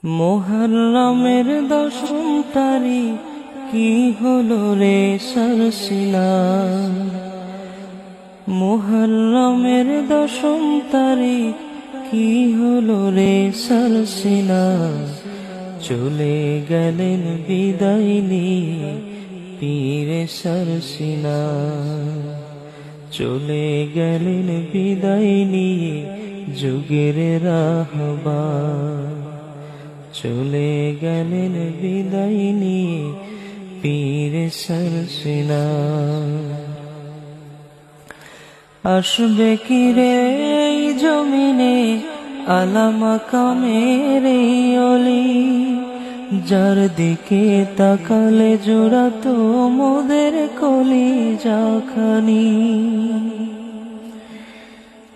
মুহররমের দশম তারিখ কি হলো রে সরসিনা। মুহররমের দশম তারিখ কি হলো রে সরসিনা। চলে গেলেন বিদায় নিয়ে পীরে সরসিনা। চলে গেলেন বিদায় নিয়ে যুগের রাহবার। চলে গেলেন বিদায় নিয়ে পীরে সরসিনা। আসবে কি রে এই জমিনে আলা মাকামের এই অলি। যার দিকে তাকালে জোড়াতো মোদের কলিজা খানি।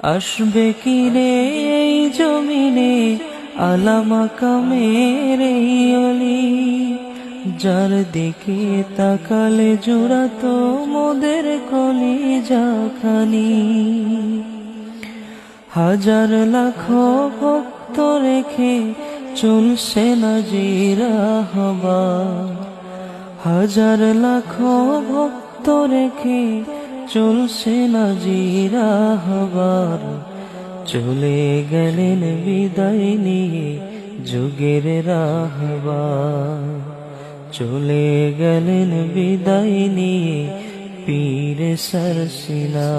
আসবে কি রে এই জমিনে আলা মাকামের এই অলি। যার দিকে তাকালে জোড়াতো মোদের কলিজা খানি। হাজার লাখো ভক্ত রেখে চলছে না জিরাহবার। হাজার লাখো ভক্ত রেখে চলছে না জিরাহবার। চলে গেলেন বিদায় নিয়ে যুগের রাহবার। চলে গেলেন বিদায় নিয়ে পীরে সরসিনা।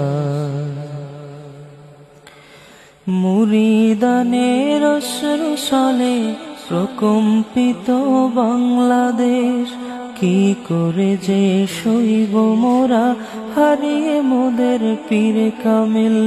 মুরিদানের অশ্রু সালে প্রকম্পিত বাংলাদেশ। কি করে যে সইব মোরা হারিয়ে মোদের পীরে কামিল।